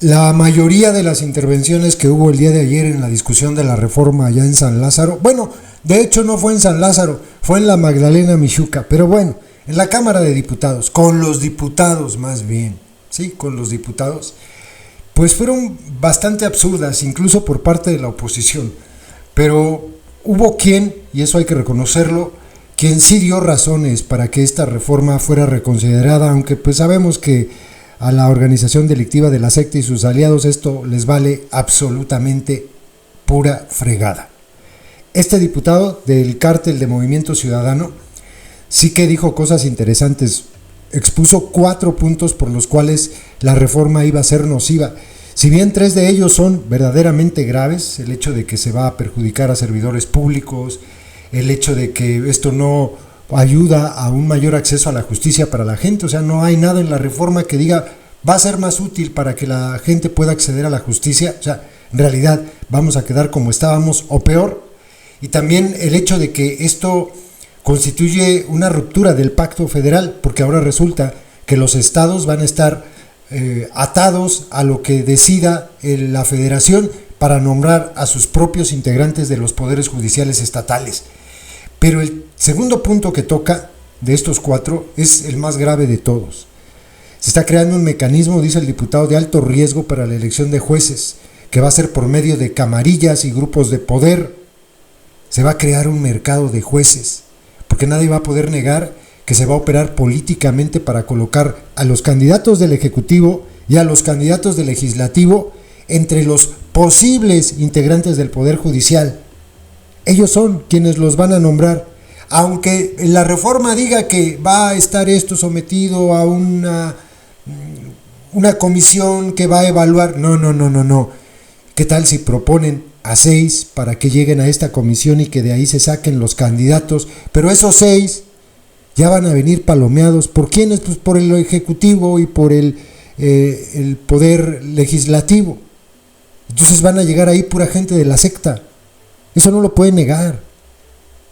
La mayoría de las intervenciones que hubo el día de ayer en la discusión de la reforma allá en San Lázaro, bueno, de hecho no fue en San Lázaro, fue en la Magdalena Mixhuca, pero bueno, en la Cámara de Diputados, con los diputados más bien, sí, con los diputados, pues fueron bastante absurdas, incluso por parte de la oposición, pero hubo quien, y eso hay que reconocerlo, quien sí dio razones para que esta reforma fuera reconsiderada, aunque pues sabemos que a la organización delictiva de la secta y sus aliados esto les vale absolutamente pura fregada. Este diputado del cártel de Movimiento Ciudadano sí que dijo cosas interesantes, expuso 4 puntos por los cuales la reforma iba a ser nociva. Si bien 3 de ellos son verdaderamente graves, el hecho de que se va a perjudicar a servidores públicos, el hecho de que esto no ayuda a un mayor acceso a la justicia para la gente, o sea, no hay nada en la reforma que diga va a ser más útil para que la gente pueda acceder a la justicia, o sea, en realidad vamos a quedar como estábamos o peor, y también el hecho de que esto constituye una ruptura del pacto federal, porque ahora resulta que los estados van a estar atados a lo que decida la federación para nombrar a sus propios integrantes de los poderes judiciales estatales. Pero el segundo punto que toca de estos 4 es el más grave de todos. Se está creando un mecanismo, dice el diputado, de alto riesgo para la elección de jueces, que va a ser por medio de camarillas y grupos de poder. Se va a crear un mercado de jueces, porque nadie va a poder negar que se va a operar políticamente para colocar a los candidatos del Ejecutivo y a los candidatos del Legislativo entre los posibles integrantes del Poder Judicial. Ellos son quienes los van a nombrar, aunque la reforma diga que va a estar esto sometido a una comisión que va a evaluar. No. ¿Qué tal si proponen a 6 para que lleguen a esta comisión y que de ahí se saquen los candidatos? Pero esos 6 ya van a venir palomeados. ¿Por quiénes? Pues por el Ejecutivo y por el Poder Legislativo. Entonces van a llegar ahí pura gente de la secta. Eso no lo puede negar.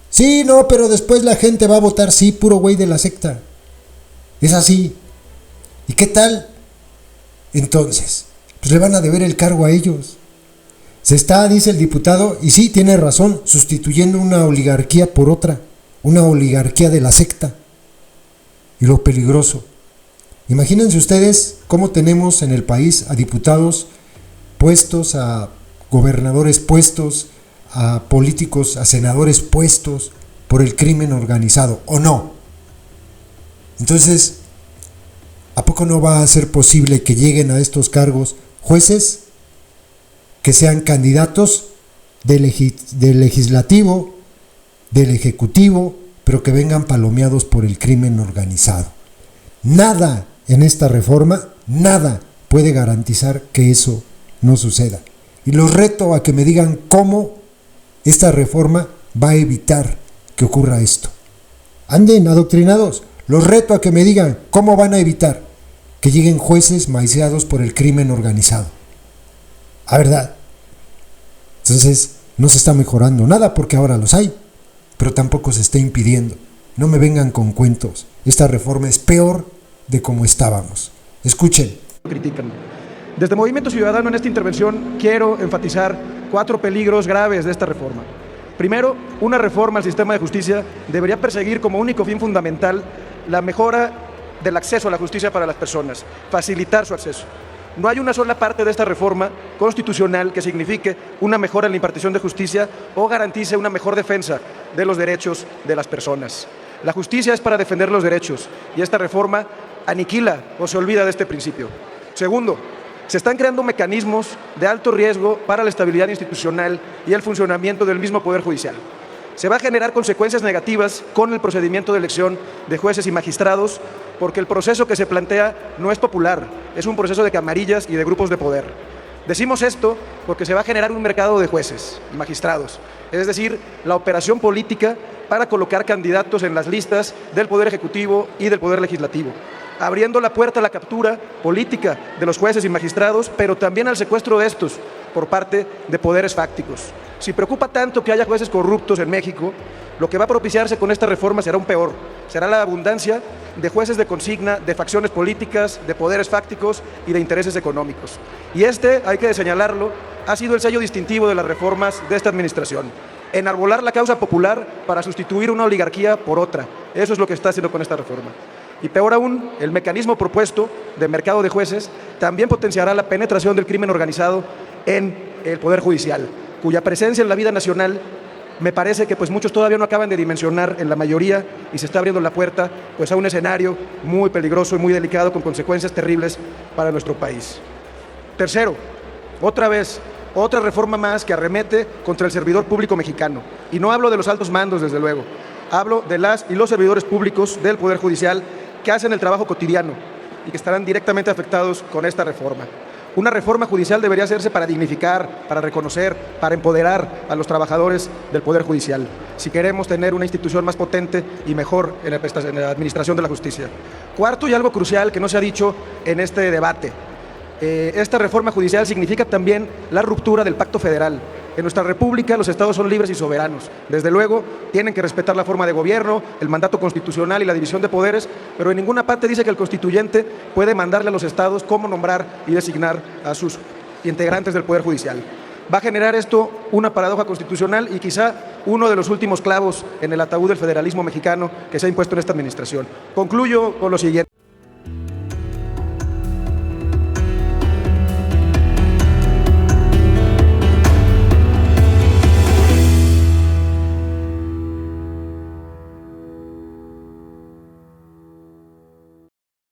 Sí, no, pero después la gente va a votar, sí, puro güey de la secta. Es así. ¿Y qué tal? Entonces, pues le van a deber el cargo a ellos. Se está, dice el diputado, y sí, tiene razón, sustituyendo una oligarquía por otra, una oligarquía de la secta. Y lo peligroso. Imagínense ustedes cómo tenemos en el país a diputados puestos, a gobernadores puestos, a políticos, a senadores puestos por el crimen organizado, ¿o no? Entonces, ¿a poco no va a ser posible que lleguen a estos cargos jueces que sean candidatos del legislativo, del ejecutivo, pero que vengan palomeados por el crimen organizado? Nada en esta reforma, nada puede garantizar que eso no suceda. Y los reto a que me digan cómo esta reforma va a evitar que ocurra esto. Anden adoctrinados. Los reto a que me digan cómo van a evitar que lleguen jueces maiciados por el crimen organizado. A verdad. Entonces, no se está mejorando nada porque ahora los hay, pero tampoco se está impidiendo. No me vengan con cuentos. Esta reforma es peor de como estábamos. Escuchen. Critican. Desde Movimiento Ciudadano, en esta intervención quiero enfatizar 4 peligros graves de esta reforma. Primero, una reforma al sistema de justicia debería perseguir como único fin fundamental la mejora del acceso a la justicia para las personas, facilitar su acceso. No hay una sola parte de esta reforma constitucional que signifique una mejora en la impartición de justicia o garantice una mejor defensa de los derechos de las personas. La justicia es para defender los derechos y esta reforma aniquila o se olvida de este principio. Segundo, se están creando mecanismos de alto riesgo para la estabilidad institucional y el funcionamiento del mismo Poder Judicial. Se va a generar consecuencias negativas con el procedimiento de elección de jueces y magistrados, porque el proceso que se plantea no es popular, es un proceso de camarillas y de grupos de poder. Decimos esto porque se va a generar un mercado de jueces y magistrados, es decir, la operación política para colocar candidatos en las listas del Poder Ejecutivo y del Poder Legislativo, abriendo la puerta a la captura política de los jueces y magistrados, pero también al secuestro de estos por parte de poderes fácticos. Si preocupa tanto que haya jueces corruptos en México, lo que va a propiciarse con esta reforma será un peor. Será la abundancia de jueces de consigna, de facciones políticas, de poderes fácticos y de intereses económicos. Y hay que señalarlo, ha sido el sello distintivo de las reformas de esta administración. Enarbolar la causa popular para sustituir una oligarquía por otra. Eso es lo que está haciendo con esta reforma. Y peor aún, el mecanismo propuesto de mercado de jueces también potenciará la penetración del crimen organizado en el Poder Judicial, cuya presencia en la vida nacional me parece que pues muchos todavía no acaban de dimensionar en la mayoría, y se está abriendo la puerta pues a un escenario muy peligroso y muy delicado con consecuencias terribles para nuestro país. Tercero, otra reforma más que arremete contra el servidor público mexicano. Y no hablo de los altos mandos, desde luego. Hablo de las y los servidores públicos del Poder Judicial que hacen el trabajo cotidiano y que estarán directamente afectados con esta reforma. Una reforma judicial debería hacerse para dignificar, para reconocer, para empoderar a los trabajadores del Poder Judicial, si queremos tener una institución más potente y mejor en la administración de la justicia. Cuarto, y algo crucial que no se ha dicho en este debate, esta reforma judicial significa también la ruptura del pacto federal. En nuestra república los estados son libres y soberanos. Desde luego, tienen que respetar la forma de gobierno, el mandato constitucional y la división de poderes, pero en ninguna parte dice que el constituyente puede mandarle a los estados cómo nombrar y designar a sus integrantes del Poder Judicial. Va a generar esto una paradoja constitucional y quizá uno de los últimos clavos en el ataúd del federalismo mexicano que se ha impuesto en esta administración. Concluyo con lo siguiente.